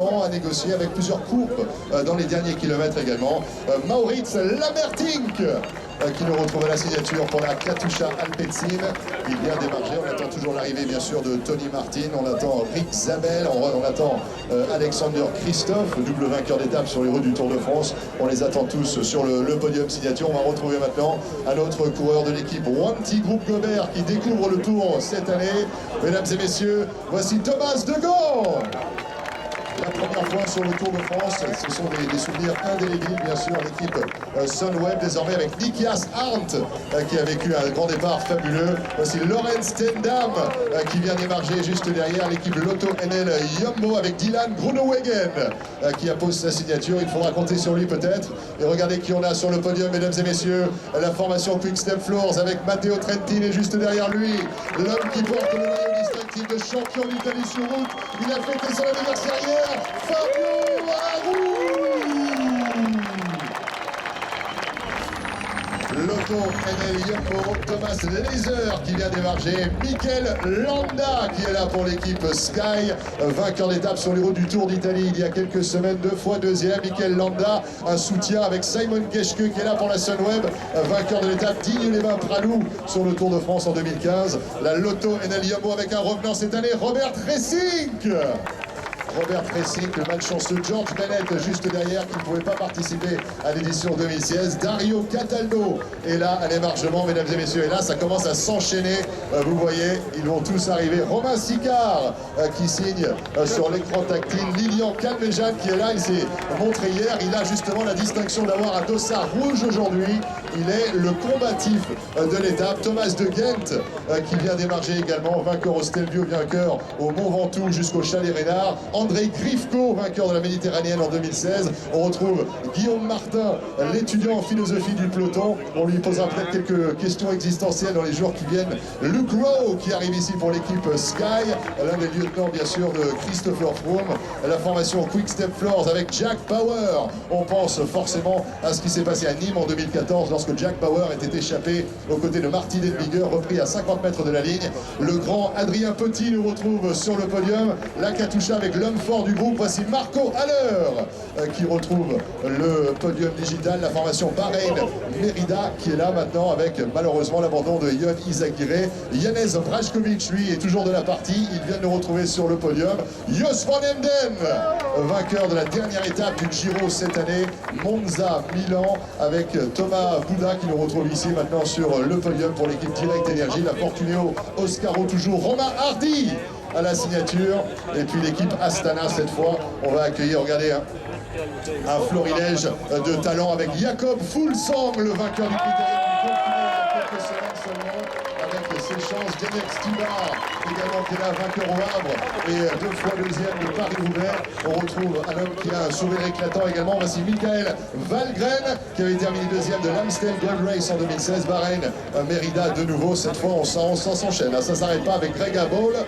à négocier avec plusieurs courbes dans les derniers kilomètres également. Maurits Lammertink qui nous retrouve à la signature pour la Katusha Alpecin. Il vient démarrer, on attend toujours l'arrivée bien sûr de Tony Martin, on attend Rick Zabel, on attend Alexander Christophe, double vainqueur d'étape sur les routes du Tour de France. On les attend tous sur le podium signature. On va retrouver maintenant un autre coureur de l'équipe Wanty Groupe Gobert qui découvre le Tour cette année. Mesdames et messieurs, voici Thomas de Gand. La première fois sur le Tour de France, ce sont des souvenirs indélébiles, bien sûr, l'équipe Sunweb, désormais avec Nikias Arndt, qui a vécu un grand départ fabuleux. Voici Lorenz Stendam, qui vient d'émarger juste derrière l'équipe Lotto NL Jumbo, avec Dylan Groenewegen, qui appose sa signature. Il faudra compter sur lui peut-être. Et regardez qui on a sur le podium, mesdames et messieurs. La formation Quick Step Floors, avec Matteo Trentin, et juste derrière lui, l'homme qui porte le maillot distinctif de champion d'Italie sur route. Il a fêté son anniversaire hier. Fabio Aru. Lotto NL Jumbo, Thomas Laser qui vient d'émarger, Mikel Landa qui est là pour l'équipe Sky, vainqueur d'étape sur les routes du Tour d'Italie il y a quelques semaines, 2 fois deuxième. Mikel Landa, un soutien avec Simon Geschke qui est là pour la Sunweb, vainqueur de l'étape Digne-les-Bains-Pralou sur le Tour de France en 2015. La Lotto NL Jumbo avec un revenant cette année, Robert Racing. Robert Racing, le malchanceux George Bennett juste derrière qui ne pouvait pas participer à l'édition 2016. Dario Cataldo est là à l'émargement, mesdames et messieurs. Et là, ça commence à s'enchaîner. Vous voyez, ils vont tous arriver. Romain Sicard qui signe sur l'écran tactile. Lilian Calmejean qui est là. Il s'est montré hier. Il a justement la distinction d'avoir un dossard rouge aujourd'hui. Il est le combatif de l'étape. Thomas de Ghent qui vient d'émarger également. Vainqueur au Stelvio, vainqueur au Mont Ventoux jusqu'au Chalet Reynard. André Grifko, vainqueur de la Méditerranéenne en 2016. On retrouve Guillaume Martin, l'étudiant en philosophie du peloton. On lui posera peut-être quelques questions existentielles dans les jours qui viennent. Luke Rowe qui arrive ici pour l'équipe Sky, l'un des lieutenants bien sûr de Christopher Froome. La formation Quick Step Floors avec Jack Bauer. On pense forcément à ce qui s'est passé à Nîmes en 2014 lorsque Jack Bauer était échappé aux côtés de Martin Edwiger, repris à 50 mètres de la ligne. Le grand Adrien Petit nous retrouve sur le podium. La Katusha avec l'homme fort du groupe. Voici Marco Haller qui retrouve le podium digital. La formation Bahreïn Merida qui est là maintenant avec malheureusement l'abandon de Jon Izagirre. Janez Brajkovic lui est toujours de la partie. Il vient de nous retrouver sur le podium. Jos van Emden, vainqueur de la dernière étape du Giro cette année, Monza Milan, avec Thomas Bouda qui nous retrouve ici maintenant sur le podium pour l'équipe Direct Energy. La Fortuneo Oscaro toujours. Romain Hardy à la signature, et puis l'équipe Astana cette fois. On va accueillir, regardez, un florilège de talent avec Jacob Fuglsang, le vainqueur du critérium du confiné il y a quelques semaines seulement, avec ses chances. Janet Stibar également qui est là, vainqueur au Havre et 2 fois deuxième de Paris-Roubaix. On retrouve un homme qui a un sourire éclatant également. Voici Michael Valgren qui avait terminé deuxième de l'Amstel Gold Race en 2016. Bahreïn Merida de nouveau. Cette fois on s'enchaîne. Ça ne s'arrête pas avec Grega Ball.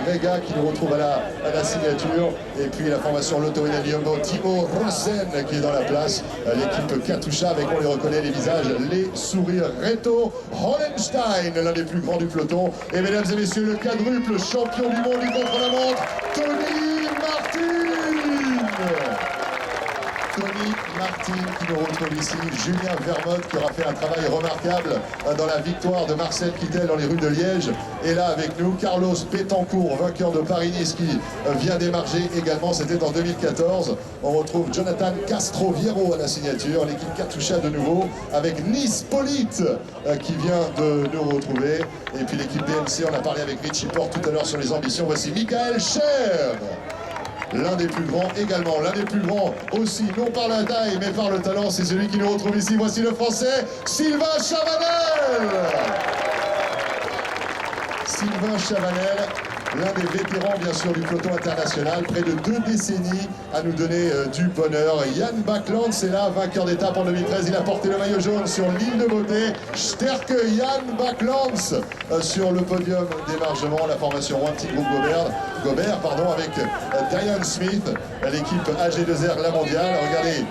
Grega qui nous retrouve à la signature. Et puis la formation Lotto NL Jumbo, Timo Rosen qui est dans la place. L'équipe Katusha avec, on les reconnaît, les visages, les sourires. Reto Hollenstein, l'un des plus grands du peloton. Et mesdames et messieurs, le quadruple champion du monde du contre-la-montre, Tony Martin. Tony Martin qui nous retrouve ici, Julien Vermote qui aura fait un travail remarquable dans la victoire de Marcel Kittel dans les rues de Liège. Et là avec nous, Carlos Betancourt, vainqueur de Paris-Nice qui vient d'émarger également, c'était en 2014. On retrouve Jonathan Castro-Viero à la signature, l'équipe Katusha de nouveau, avec Nice Polite qui vient de nous retrouver. Et puis l'équipe BMC, on a parlé avec Richie Porte tout à l'heure sur les ambitions. Voici Michael Scher. L'un des plus grands également, l'un des plus grands aussi, non par la taille mais par le talent, c'est celui qui nous retrouve ici. Voici le Français Sylvain Chavanel. Sylvain Chavanel, l'un des vétérans bien sûr du peloton international, près de 2 décennies à nous donner du bonheur. Yann Backlands est là, vainqueur d'étape en 2013, il a porté le maillot jaune sur l'île de Beauté. Sterke Yann Backlands sur le podium d'émargement, la formation Wanty Groupe Gobert. Gobert, pardon, avec Diane Smith, l'équipe AG2R La Mondiale. Regardez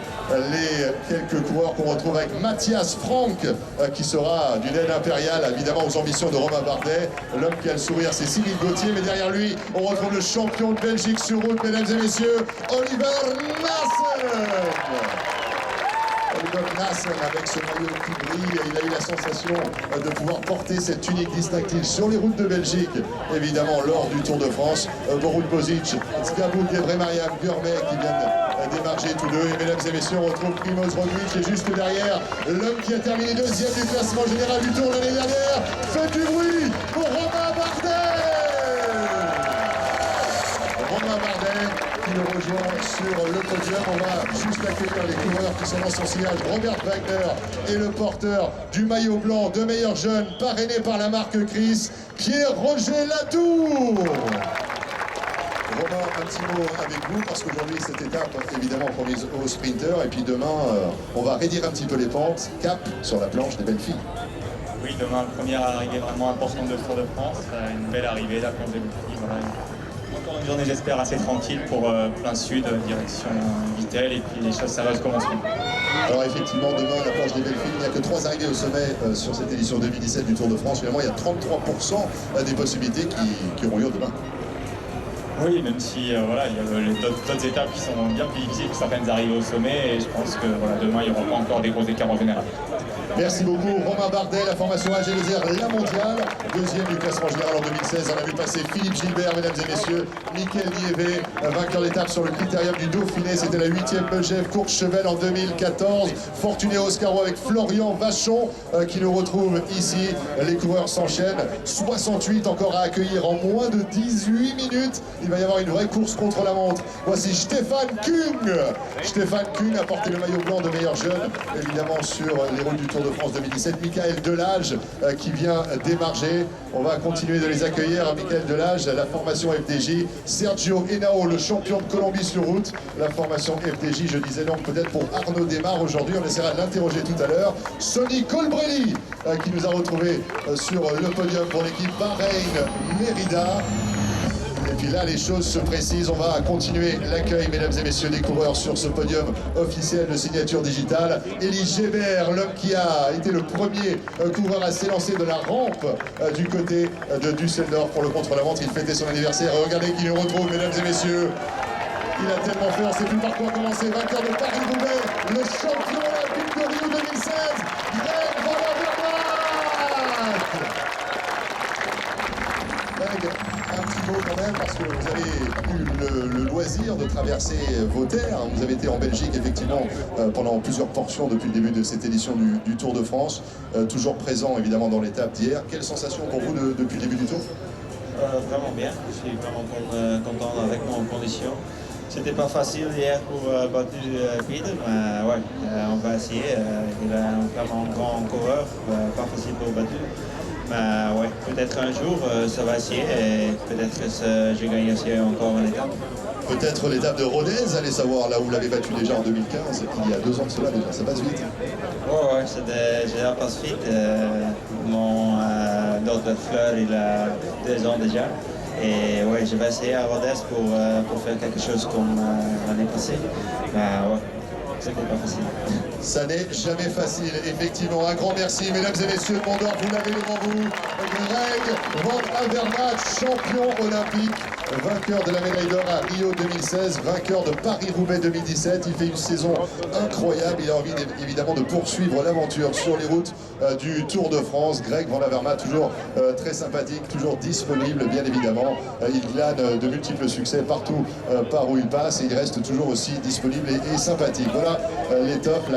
les quelques coureurs qu'on retrouve avec Mathias Frank, qui sera d'une aide impériale, évidemment, aux ambitions de Romain Bardet. L'homme qui a le sourire, c'est Cyril Gauthier, mais derrière lui, on retrouve le champion de Belgique sur route, mesdames et messieurs, Oliver Nassen. Oliver Nassen, avec ce maillot qui brille, il a eu la sensation de pouvoir porter cette tunique distinctive sur les routes de Belgique, évidemment lors du Tour de France. Borut Bozic, Zgabouk, Gebremariam, Gurmey qui viennent démarcher tous deux. Et mesdames et messieurs, on retrouve Primoz Roglic et juste derrière, l'homme qui a terminé deuxième du classement général du Tour l'année dernière. Faites du bruit pour Romain Bardet. Romain Bardet qui nous rejoint sur le podium. On va juste accueillir les coureurs qui sont dans son sillage. Robert Wagner et le porteur du maillot blanc de meilleur jeune, parrainé par la marque Chris, Pierre-Roger Latour. Romain, un petit mot avec vous, parce qu'aujourd'hui, cette étape, évidemment, promise aux sprinteurs. Et puis demain, on va raidir un petit peu les pentes. Cap sur la planche des belles filles. Oui, demain, première arrivée vraiment importante de Tour de France. Une belle arrivée, la planche des belles filles. Voilà. Encore une journée, j'espère, assez tranquille pour plein sud, direction Vittel. Et puis les choses sérieuses commenceront. Alors effectivement, demain, la planche des belles filles, il n'y a que 3 arrivées au sommet sur cette édition 2017 du Tour de France. Finalement, il y a 33% des possibilités qui auront lieu demain. Oui, même si voilà, il y a d'autres étapes qui sont bien plus difficiles que certaines arrivées au sommet, et je pense que voilà, demain il n'y aura pas encore des gros écarts en général. Merci beaucoup Romain Bardet, la formation AG2R La Mondiale, deuxième du classement général en 2016. On a vu passer Philippe Gilbert, mesdames et messieurs, Mickaël Niévé, vainqueur d'étape sur le critérium du Dauphiné, c'était la 8e Megève Courchevel en 2014. Fortuné Oscaro avec Florian Vachon qui nous retrouve ici. Les coureurs s'enchaînent, 68 encore à accueillir en moins de 18 minutes. Il va y avoir une vraie course contre la montre. Voici Stéphane Kung. Stéphane Kung a porté le maillot blanc de meilleur jeune, évidemment sur les routes du Tour de France 2017. Michael Delage qui vient démarger. On va continuer de les accueillir. Michael Delage, la formation FDJ. Sergio Henao, le champion de Colombie sur route. La formation FDJ, je disais donc peut-être pour Arnaud Desmar aujourd'hui. On essaiera de l'interroger tout à l'heure. Sonny Colbrelli qui nous a retrouvés sur le podium pour l'équipe Bahreïn-Mérida. Et puis là, les choses se précisent. On va continuer l'accueil, mesdames et messieurs, des coureurs sur ce podium officiel de signature digitale. Élie Gébert, l'homme qui a été le premier coureur à s'élancer de la rampe du côté de Düsseldorf pour le contre-la-montre. Il fêtait son anniversaire. Regardez qui nous retrouve, mesdames et messieurs. Il a tellement fait, on ne sait plus par quoi commencer. Vainqueur de Paris-Roubaix, le champion olympique de Rio 2016, Greg Van Avermaet. Un petit mot quand même, parce que vous avez eu le loisir de traverser vos terres. Vous avez été en Belgique, effectivement, pendant plusieurs portions depuis le début de cette édition du Tour de France. Toujours présent, évidemment, dans l'étape d'hier. Quelle sensation pour vous depuis le début du Tour? Vraiment bien. Je suis vraiment content avec mon condition. C'était pas facile hier pour battre Pide, mais ouais, on va essayer. Il est vraiment un grand coureur, pas facile pour battre. Mais ouais, peut-être un jour ça va essayer et peut-être que je gagne aussi encore une étape. Peut-être l'étape de Rodez, allez savoir, là où vous l'avez battu déjà en 2015, il y a 2 ans de cela déjà, ça passe vite. Ouais, ça passe vite. Mon d'autres fleurs, il a 2 ans déjà. Et ouais, je vais essayer à Rodez pour faire quelque chose comme l'année passée. Ouais, c'était pas facile. Ça n'est jamais facile, effectivement. Un grand merci, mesdames et messieurs de Mondor, vous l'avez devant vous. Greg Van Avermaet, champion olympique, vainqueur de la médaille d'or à Rio 2016, vainqueur de Paris-Roubaix 2017. Il fait une saison incroyable. Il a envie évidemment de poursuivre l'aventure sur les routes du Tour de France. Greg Van Avermaet, toujours très sympathique, toujours disponible, bien évidemment. Il glane de multiples succès partout par où il passe et il reste toujours aussi disponible et sympathique. Voilà l'étoffe,